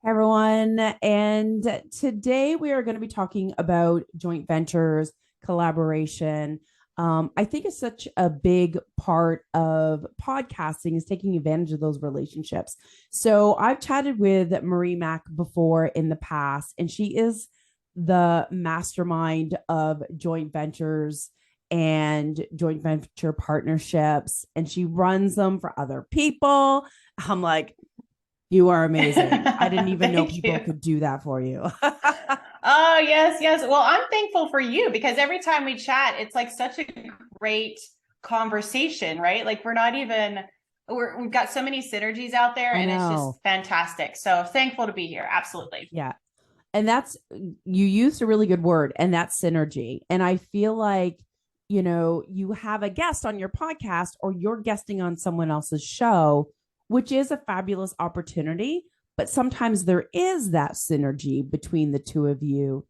Everyone. And today we are going to be talking about joint ventures, collaboration. I think it's such a big part of podcasting is taking advantage of those relationships. So I've chatted with Marie Mack before in the past, and she is the mastermind of joint ventures and joint venture partnerships, and she runs them for other people. I'm like, you are amazing. I didn't even know Thank people you. could do that for you. Oh, yes, yes. Well, I'm thankful for you because every time we chat, it's like such a great conversation, right? Like we've got so many synergies out there I and it's know. just fantastic. So thankful to be here. Absolutely. Yeah. And that's, you used a really good word, and that's synergy. And I feel like, you have a guest on your podcast or you're guesting on someone else's show, which is a fabulous opportunity. But sometimes there is that synergy between the two of you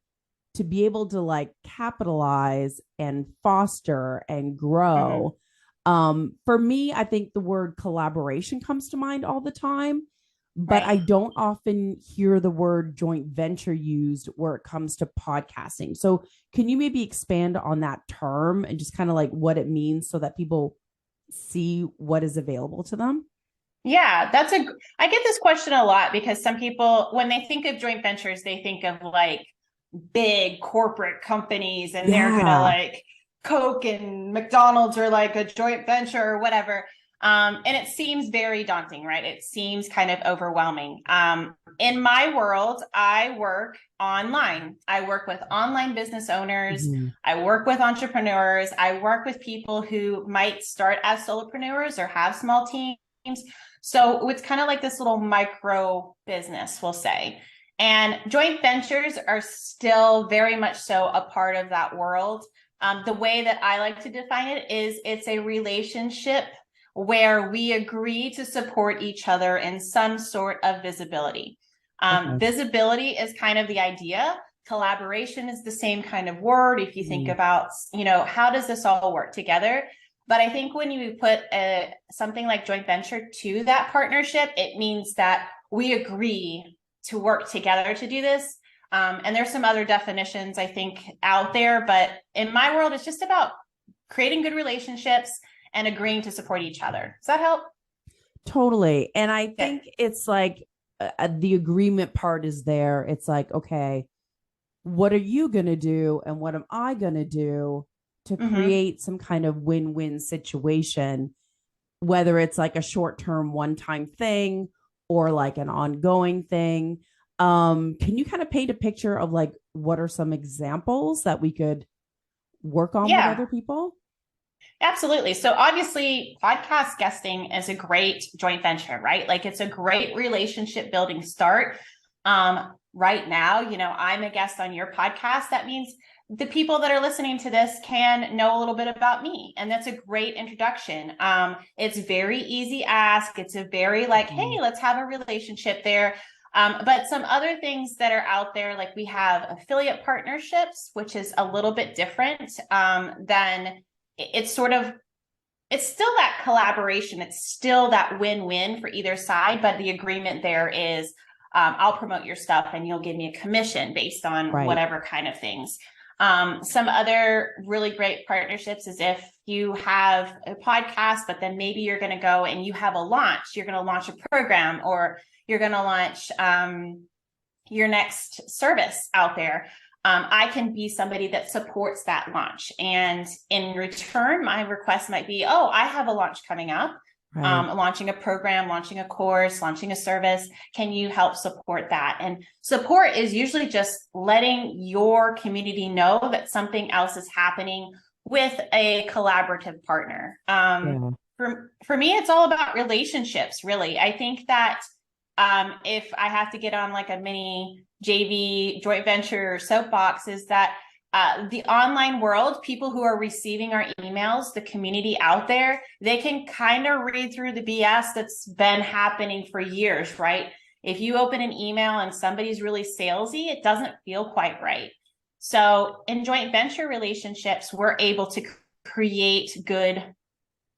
to be able to like capitalize and foster and Mhm. grow. For me, I think the word collaboration comes to mind all the time, but I Right. don't often hear the word joint venture used where it comes to podcasting. So, can you maybe expand on that term and just kind of like what it means so that people see what is available to them? Yeah, I get this question a lot because some people, when they think of joint ventures, they think of like big corporate companies and they're gonna Yeah. like Coke and McDonald's are like a joint venture or whatever. And it seems very daunting, right? It seems kind of overwhelming. In my world, I work online. I work with online business owners. Mhm. I work with entrepreneurs. I work with people who might start as solopreneurs or have small teams. So it's kind of like this little micro business, we'll say. And joint ventures are still very much so a part of that world. The way that I like to define it is it's a relationship where we agree to support each other in some sort of visibility. Okay. Visibility is kind of the idea. Collaboration is the same kind of word. If you think Mhm. about, how does this all work together? But I think when you put something like joint venture to that partnership, it means that we agree to work together to do this. And there's some other definitions I think out there, but in my world, it's just about creating good relationships and agreeing to support each other. Does that help? Totally. And I Okay. think it's like the agreement part is there. It's like, okay, what are you going to do? And what am I going to do to Mm-hmm. create some kind of win win situation, whether it's like a short term one time thing or like an ongoing thing? Can you kind of paint a picture of like what are some examples that we could work on with other Yeah. people? Absolutely. So obviously, podcast guesting is a great joint venture, right? Like it's a great relationship building start. Right now, I'm a guest on your podcast. That means the people that are listening to this can know a little bit about me, and that's a great introduction. It's very easy ask. It's a very like, hey, Mhm. let's have a relationship there. But some other things that are out there, like we have affiliate partnerships, which is a little bit different than it's sort of it's still that collaboration. It's still that win-win for either side, but the agreement there is I'll promote your stuff and you'll give me a commission based on Right. whatever kind of things. Some other really great partnerships is if you have a podcast, but then maybe you're going to go and you have a launch, you're going to launch a program or you're going to launch your next service out there. I can be somebody that supports that launch. And in return, my request might be, oh, I have a launch coming up, Right. launching a program, launching a course, launching a service. Can you help support that? And support is usually just letting your community know that something else is happening with a collaborative partner. Yeah. For me, it's all about relationships, really. I think that if I have to get on like a mini JV joint venture soapbox, is that the online world, people who are receiving our emails, the community out there, they can kind of read through the BS that's been happening for years, right? If you open an email and somebody's really salesy, it doesn't feel quite right. So in joint venture relationships, we're able to create good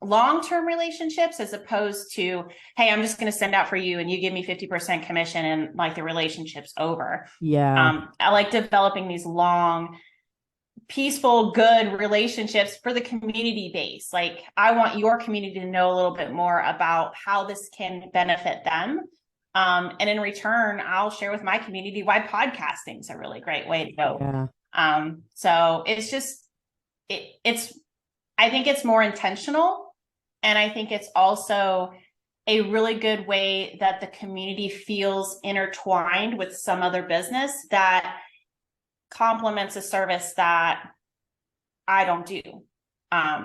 long-term relationships as opposed to, hey, I'm just going to send out for you and you give me 50% commission and like the relationship's over. Yeah. I like developing these long, peaceful, good relationships for the community base. Like I want your community to know a little bit more about how this can benefit them. And in return, I'll share with my community why podcasting is a really great way to go. Yeah. So it's just, I think it's more intentional. And I think it's also a really good way that the community feels intertwined with some other business that complements a service that I don't do.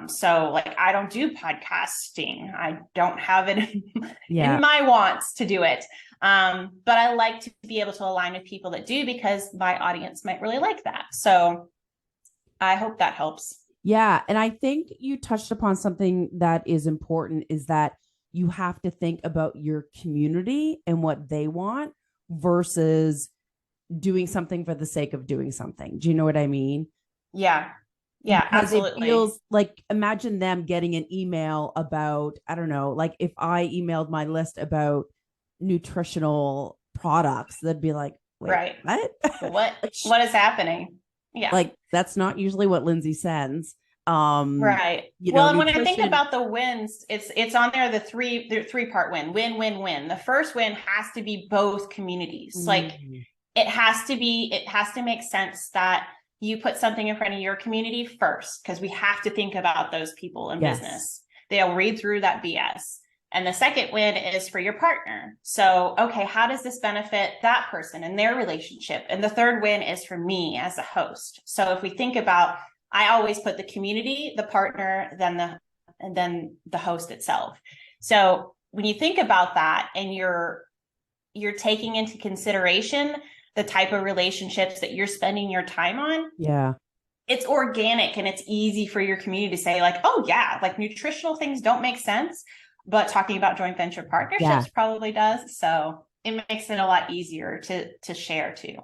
So like I don't do podcasting. I don't have it in my wants to do it. But I like to be able to align with people that do because my audience might really like that. So I hope that helps. Yeah. And I think you touched upon something that is important, is that you have to think about your community and what they want versus doing something for the sake of doing something. Do you know what I mean? Yeah. Yeah, because absolutely. It feels like, imagine them getting an email about, I don't know, like if I emailed my list about nutritional products, they'd be like, wait, right. What? What is happening? Yeah. Like that's not usually what Lindsay sends. Right. Well, and when I think about the wins, it's on there, the three-part win. The first win has to be both communities. Like it has to make sense that you put something in front of your community first, because we have to think about those people in business. They'll read through that BS. And the second win is for your partner. So, okay, how does this benefit that person and their relationship? And the third win is for me as a host. So if we think about, I always put the community, the partner, and then the host itself. So when you think about that and you're taking into consideration the type of relationships that you're spending your time on, it's organic and it's easy for your community to say like, oh yeah, like nutritional things don't make sense, but talking about joint venture partnerships probably does. So it makes it a lot easier to share too.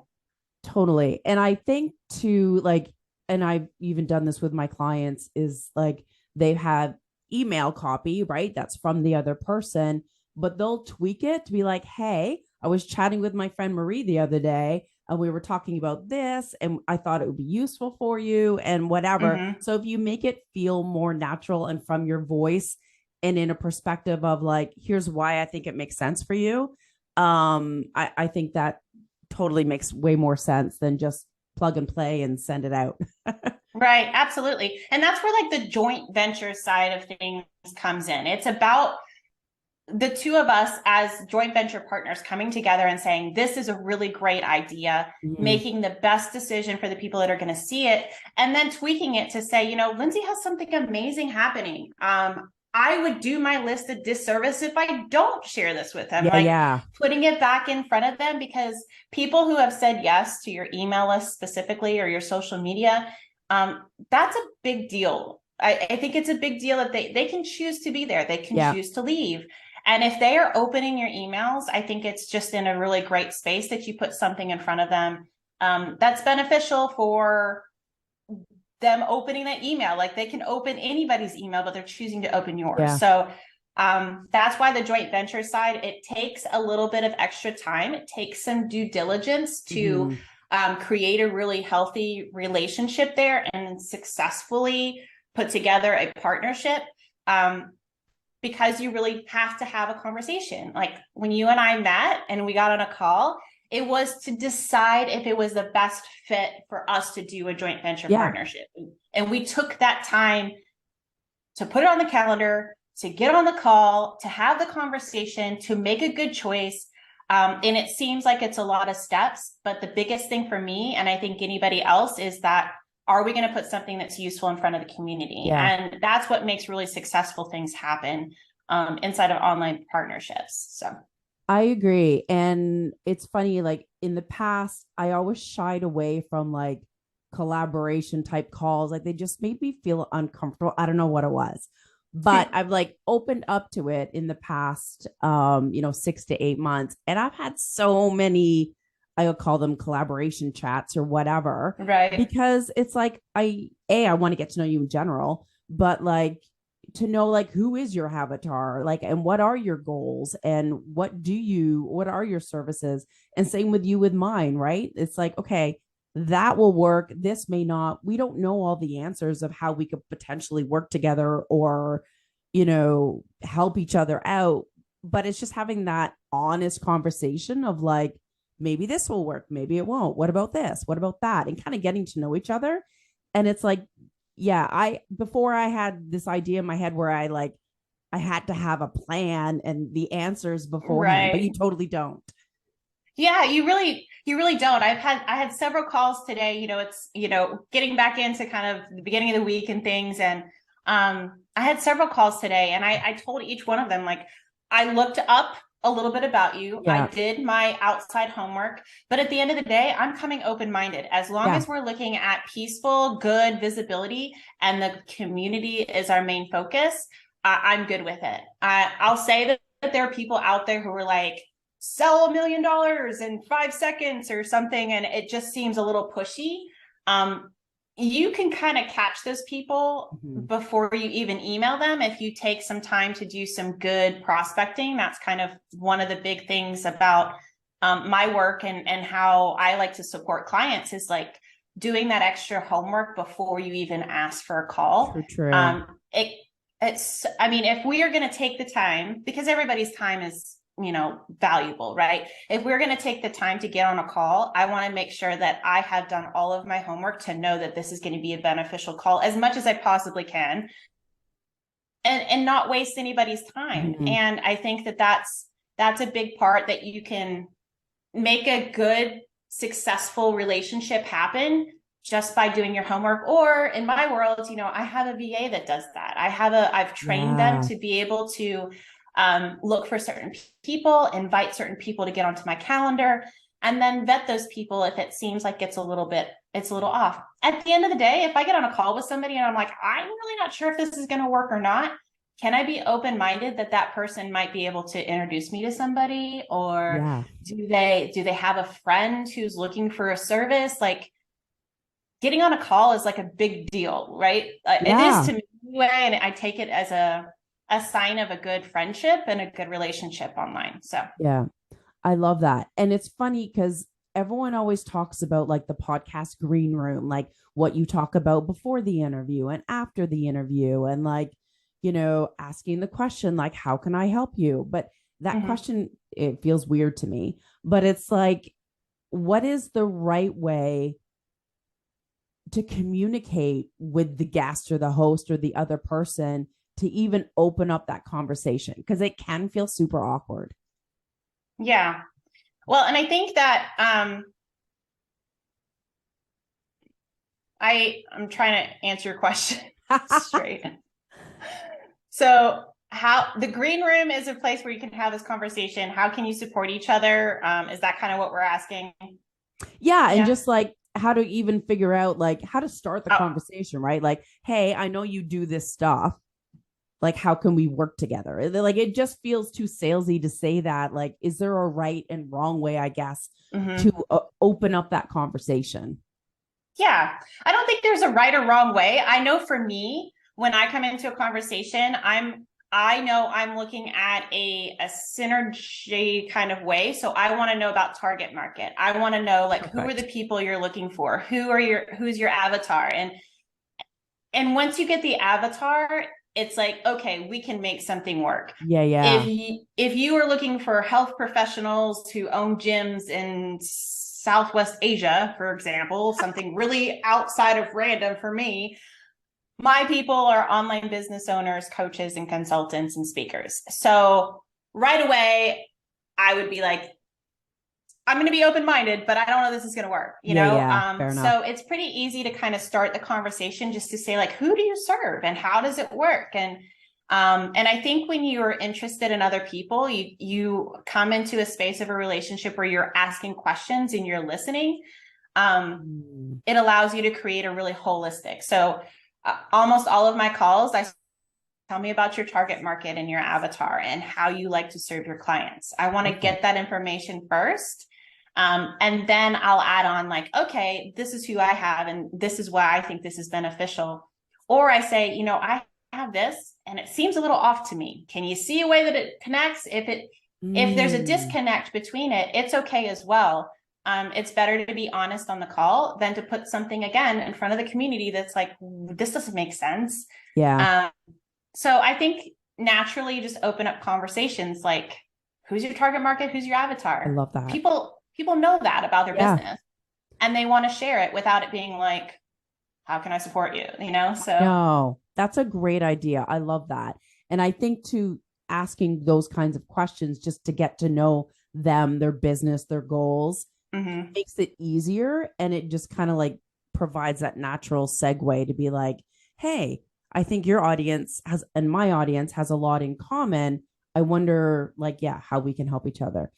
Totally. And I think too, like, and I've even done this with my clients, is like they have email copy, right? That's from the other person, but they'll tweak it to be like, hey, I was chatting with my friend Marie the other day and we were talking about this and I thought it would be useful for you and whatever. So if you make it feel more natural and from your voice and in a perspective of like, here's why I think it makes sense for you. I think that totally makes way more sense than just plug and play and send it out. Right. Absolutely. And that's where like the joint venture side of things comes in. It's about the two of us as joint venture partners coming together and saying, this is a really great idea, making the best decision for the people that are going to see it, and then tweaking it to say, you know, Lindsay has something amazing happening. I would do my list a disservice if I don't share this with them. Putting it back in front of them, because people who have said yes to your email list specifically or your social media, that's a big deal. I think it's a big deal that they can choose to be there. They can choose to leave. And if they are opening your emails, I think it's just in a really great space that you put something in front of them that's beneficial for them opening that email. Like they can open anybody's email, but they're choosing to open yours. So that's why the joint venture side, it takes a little bit of extra time. It takes some due diligence to create a really healthy relationship there and successfully put together a partnership. Because you really have to have a conversation. Like when you and I met and we got on a call, it was to decide if it was the best fit for us to do a joint venture partnership. And we took that time to put it on the calendar, to get on the call, to have the conversation, to make a good choice. And it seems like it's a lot of steps, but the biggest thing for me, and I think anybody else, is that, are we going to put something that's useful in front of the community? And that's what makes really successful things happen inside of online partnerships. So I agree. And it's funny, like in the past, I always shied away from like collaboration type calls. Like they just made me feel uncomfortable. I don't know what it was, but I've like opened up to it in the past, 6 to 8 months. And I've had so many, I'll call them collaboration chats or whatever. Right. Because it's like, I want to get to know you in general, but like, to know like who is your avatar, like, and what are your goals, and what are your services, and same with you with mine, right? It's like, okay, that will work, this may not. We don't know all the answers of how we could potentially work together or, help each other out, but it's just having that honest conversation of like, maybe this will work, maybe it won't, what about this, what about that, and kind of getting to know each other. And it's like, yeah, before I had this idea in my head where I had to have a plan and the answers beforehand, but you totally don't. Yeah, you really don't. I had several calls today. It's getting back into kind of the beginning of the week and things, and I had several calls today, and I told each one of them, like, I looked up a little bit about you. Yeah. I did my outside homework, but at the end of the day, I'm coming open-minded. As long as we're looking at peaceful, good visibility and the community is our main focus, I'm good with it. I'll say that there are people out there who are like, sell $1 million in 5 seconds or something, and it just seems a little pushy. You can kind of catch those people before you even email them if you take some time to do some good prospecting. That's kind of one of the big things about my work and how I like to support clients, is like doing that extra homework before you even ask for a call. True. I mean, if we are going to take the time, because everybody's time is valuable, right? If we're going to take the time to get on a call, I want to make sure that I have done all of my homework to know that this is going to be a beneficial call as much as I possibly can, and not waste anybody's time. And I think that that's a big part, that you can make a good, successful relationship happen just by doing your homework. Or in my world, I have a VA that does that. I've trained them to be able to look for certain people, invite certain people to get onto my calendar, and then vet those people if it seems like it's a little off. At the end of the day, if I get on a call with somebody and I'm like, I'm really not sure if this is going to work or not, can I be open-minded that person might be able to introduce me to somebody? Or do they have a friend who's looking for a service? Like, getting on a call is like a big deal, right? It is to me anyway, and I take it as a sign of a good friendship and a good relationship online. So yeah, I love that. And it's funny because everyone always talks about like the podcast green room, like what you talk about before the interview and after the interview, and like, asking the question, like, how can I help you? But that question, it feels weird to me, but it's like, what is the right way to communicate with the guest or the host or the other person to even open up that conversation? Because it can feel super awkward. Yeah. Well, and I think that I'm trying to answer your question straight. So how the green room is a place where you can have this conversation. How can you support each other? Is that kind of what we're asking? Yeah. And just like how to even figure out like how to start the conversation, right? Like, hey, I know you do this stuff. Like, how can we work together? Like, it just feels too salesy to say that. Like, is there a right and wrong way, I guess, to open up that conversation? Yeah, I don't think there's a right or wrong way. I know for me, when I come into a conversation, I know I'm looking at a synergy kind of way. So I want to know about target market. I want to know like who are the people you're looking for? Who's your avatar? And once you get the avatar, it's like, okay, we can make something work. Yeah. If you are looking for health professionals who own gyms in Southwest Asia, for example, something really outside of random for me, my people are online business owners, coaches, and consultants and speakers. So right away, I would be like, I'm going to be open-minded, but I don't know this is going to work, you know? So it's pretty easy to kind of start the conversation just to say like, who do you serve and how does it work? And I think when you are interested in other people, you come into a space of a relationship where you're asking questions and you're listening. It allows you to create a really holistic. So almost all of my calls, tell me about your target market and your avatar and how you like to serve your clients. I want to get that information first. And then I'll add on like, okay, this is who I have, and this is why I think this is beneficial. Or I say, you know, I have this and it seems a little off to me. Can you see a way that it connects? If there's a disconnect between it, it's okay as well. It's better to be honest on the call than to put something again in front of the community that's like, this doesn't make sense. Yeah. So I think naturally just open up conversations like, who's your target market? Who's your avatar? I love that. People know that about their business, and they want to share it without it being like, how can I support you? You know, so no, that's a great idea. I love that. And I think too, asking those kinds of questions just to get to know them, their business, their goals, makes it easier. And it just kind of like provides that natural segue to be like, hey, I think your audience has, and my audience has a lot in common. I wonder, like, how we can help each other.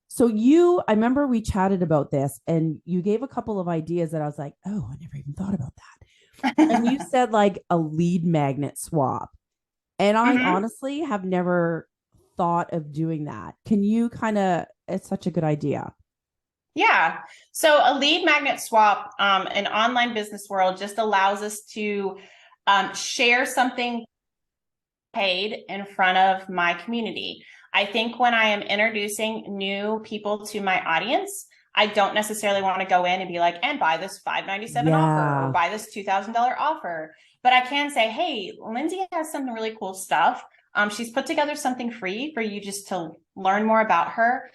So I remember we chatted about this and you gave a couple of ideas that I was like, oh, I never even thought about that. And you said like a lead magnet swap. And I honestly have never thought of doing that. Can you it's such a good idea. Yeah. So a lead magnet swap in online business world just allows us to share something paid in front of my community. I think when I am introducing new people to my audience, I don't necessarily want to go in and be like, and buy this $597 offer or buy this $2,000 offer. But I can say, hey, Lindsay has some really cool stuff. She's put together something free for you just to learn more about her.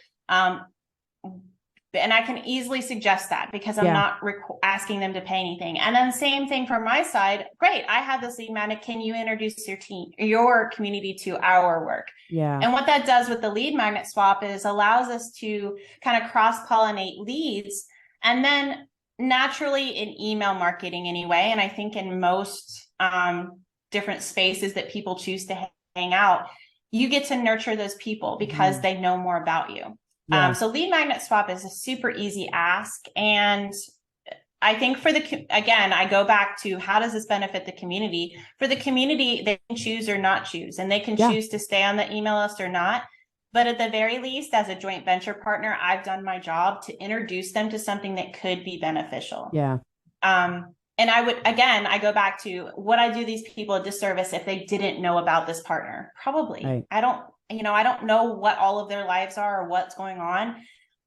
And I can easily suggest that because I'm not asking them to pay anything. And then same thing from my side. Great. I have this lead magnet. Can you introduce your community to our work? Yeah. And what that does with the lead magnet swap is allows us to kind of cross-pollinate leads. And then naturally in email marketing anyway, and I think in most different spaces that people choose to hang out, you get to nurture those people because they know more about you. Yeah. So lead magnet swap is a super easy ask. And I think again, I go back to how does this benefit the community? For the community, they can choose or not choose, and they can choose to stay on the email list or not. But at the very least, as a joint venture partner, I've done my job to introduce them to something that could be beneficial. Yeah. And I go back to, would I do these people a disservice if they didn't know about this partner? Probably. Right. I don't know what all of their lives are or what's going on,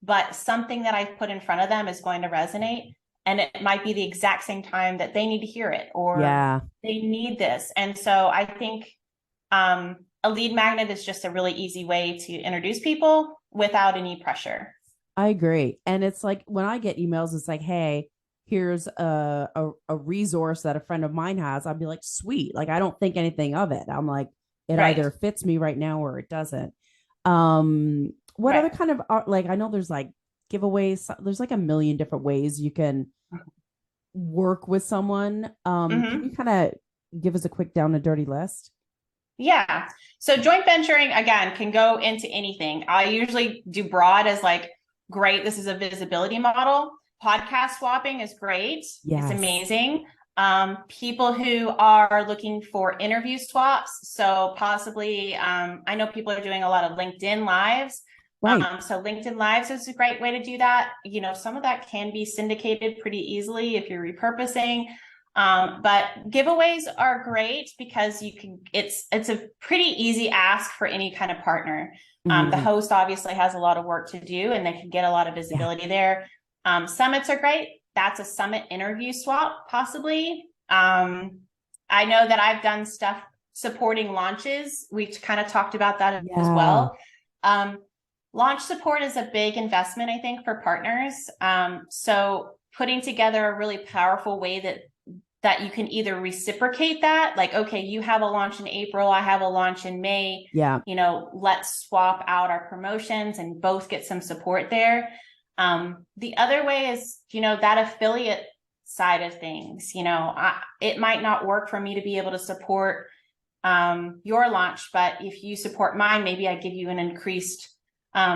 but something that I've put in front of them is going to resonate. And it might be the exact same time that they need to hear it or they need this. And so I think a lead magnet is just a really easy way to introduce people without any pressure. I agree. And it's like when I get emails, it's like, hey, here's a resource that a friend of mine has. I'll be like, sweet. Like, I don't think anything of it. I'm like, it either fits me right now or it doesn't. What other kind of like, I know there's like giveaways. There's like a million different ways you can work with someone. Can you kind of give us a quick down and dirty list? Yeah. So joint venturing, again, can go into anything. I usually do broad as like, great, this is a visibility model. Podcast swapping is great. Yes. It's amazing. People who are looking for interview swaps. So possibly, I know people are doing a lot of LinkedIn lives. Right. So LinkedIn lives is a great way to do that. You know, some of that can be syndicated pretty easily if you're repurposing. But giveaways are great because it's a pretty easy ask for any kind of partner. The host obviously has a lot of work to do and they can get a lot of visibility there. Summits are great. That's a summit interview swap, possibly. I know that I've done stuff supporting launches. We've kind of talked about that as well. Launch support is a big investment, I think, for partners. So putting together a really powerful way that you can either reciprocate that, like, okay, you have a launch in April, I have a launch in May. Yeah. You know, let's swap out our promotions and both get some support there. The other way is, you know, that affiliate side of things. You know, it might not work for me to be able to support your launch, but if you support mine, maybe I give you an increased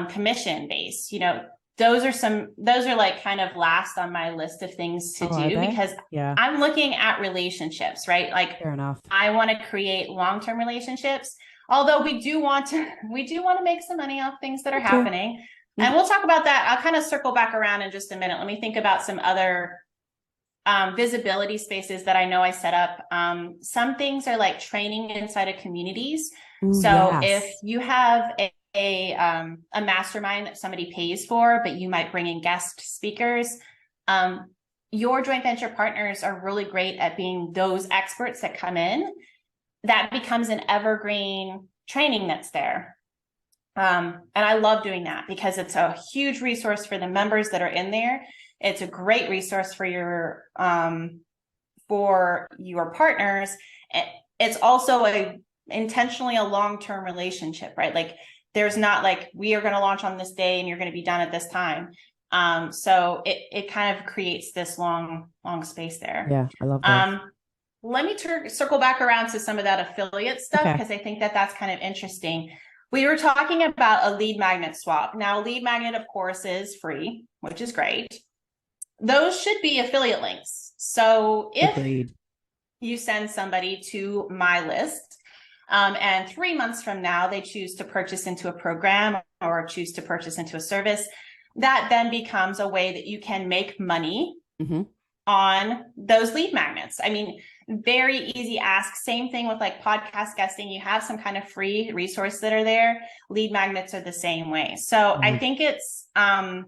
commission base. You know, those are like kind of last on my list of things to do because I'm looking at relationships, right? Like, fair enough. I want to create long-term relationships, although we do want to make some money off things that are happening. And we'll talk about that. I'll kind of circle back around in just a minute. Let me think about some other visibility spaces that I know I set up. Some things are like training inside of communities. Ooh, So yes. if you have a mastermind that somebody pays for, but you might bring in guest speakers, your joint venture partners are really great at being those experts that come in. That becomes an evergreen training that's there. And I love doing that because it's a huge resource for the members that are in there. It's a great resource for your partners. It's also intentionally a long-term relationship, right? Like there's not like, we are going to launch on this day and you're going to be done at this time. So it kind of creates this long space there. Yeah, I love that. Let me circle back around to some of that affiliate stuff, because I think that that's kind of interesting. We were talking about a lead magnet swap. Now, a lead magnet, of course, is free, which is great. Those should be affiliate links. So if you send somebody to my list, and 3 months from now, they choose to purchase into a program or choose to purchase into a service, that then becomes a way that you can make money on those lead magnets. I mean, very easy ask. Same thing with like podcast guesting. You have some kind of free resource that are there. Lead magnets are the same way. So I think it's, I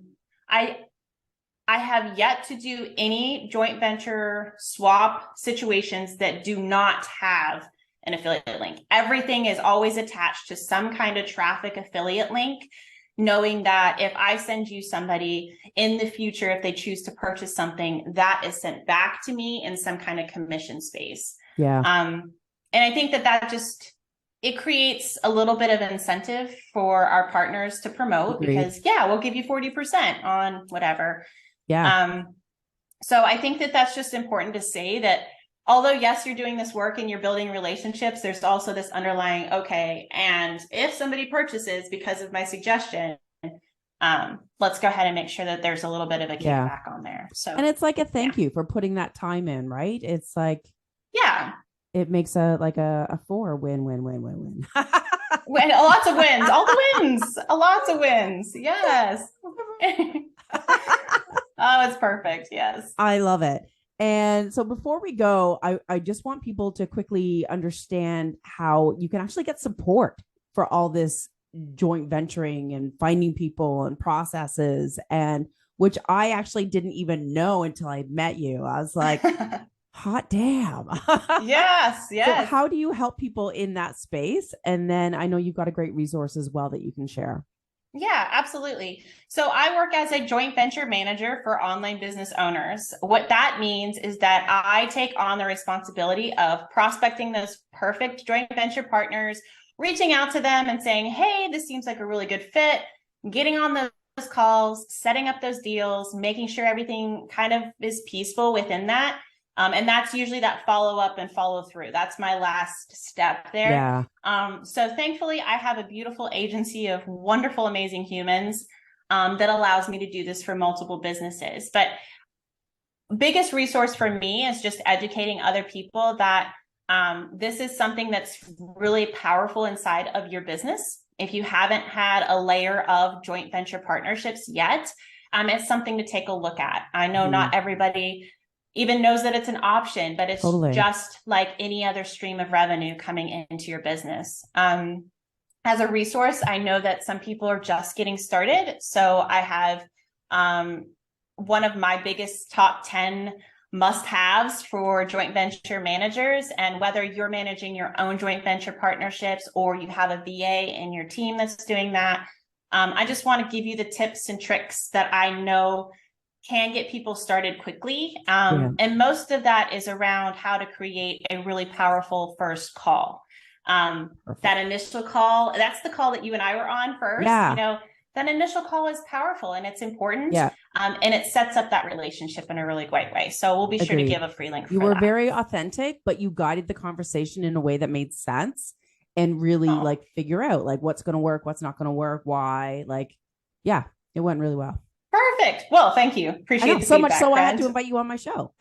have yet to do any joint venture swap situations that do not have an affiliate link. Everything is always attached to some kind of traffic affiliate link, knowing that if I send you somebody in the future, if they choose to purchase something, that is sent back to me in some kind of commission space. Yeah. And I think that just, it creates a little bit of incentive for our partners to promote. Agreed. Because we'll give you 40% on whatever. Yeah. So I think that that's just important to say that although, yes, you're doing this work and you're building relationships, there's also this underlying, okay, and if somebody purchases because of my suggestion, let's go ahead and make sure that there's a little bit of a kickback on there. So, and it's like a thank you for putting that time in, right? It's like, it makes a win-win. Lots of wins, all the wins, lots of wins. Yes. Oh, it's perfect. Yes. I love it. And so before we go, I just want people to quickly understand how you can actually get support for all this joint venturing and finding people and processes, and which I actually didn't even know until I met you. I was like, hot damn. Yes. So how do you help people in that space? And then I know you've got a great resource as well that you can share. Yeah, absolutely. So I work as a joint venture manager for online business owners. What that means is that I take on the responsibility of prospecting those perfect joint venture partners, reaching out to them and saying, hey, this seems like a really good fit, getting on those calls, setting up those deals, making sure everything kind of is peaceful within that. And that's usually that follow up and follow through. That's my last step there. So thankfully, I have a beautiful agency of wonderful, amazing humans that allows me to do this for multiple businesses. But biggest resource for me is just educating other people that this is something that's really powerful inside of your business. If you haven't had a layer of joint venture partnerships yet, it's something to take a look at. I know not everybody even knows that it's an option, but it's just like any other stream of revenue coming into your business. As a resource, I know that some people are just getting started. So I have one of my biggest top 10 must-haves for joint venture managers. And whether you're managing your own joint venture partnerships or you have a VA in your team that's doing that, I just want to give you the tips and tricks that I know can get people started quickly. And most of that is around how to create a really powerful first call. That initial call, that's the call that you and I were on first. You know, that initial call is powerful and it's important. And it sets up that relationship in a really great way. So we'll be sure to give a free link for You were very authentic, but you guided the conversation in a way that made sense and really like figure out like what's going to work, what's not going to work, why. Like, it went really well. Perfect. Well, thank you. Appreciate it so much so I had to invite you on my show.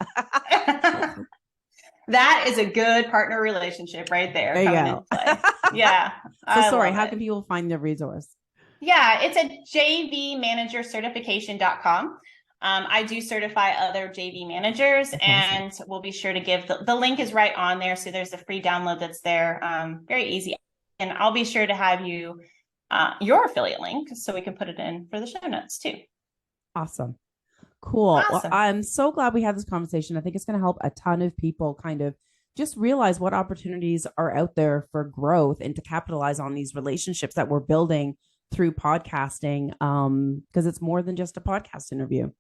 That is a good partner relationship right there. There you go. Yeah. So sorry, how can people find the resource? Yeah, it's at jvmanagercertification.com. I do certify other JV managers. That's and awesome. We'll be sure to give the link is right on there. So there's a free download that's there. Very easy. And I'll be sure to have you your affiliate link so we can put it in for the show notes too. Awesome. Cool. Awesome. Well, I'm so glad we had this conversation. I think it's going to help a ton of people kind of just realize what opportunities are out there for growth and to capitalize on these relationships that we're building through podcasting, because it's more than just a podcast interview.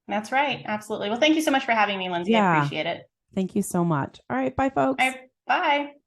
That's right. Absolutely. Well, thank you so much for having me, Lindsay. Yeah. I appreciate it. Thank you so much. All right. Bye, folks. All right, bye.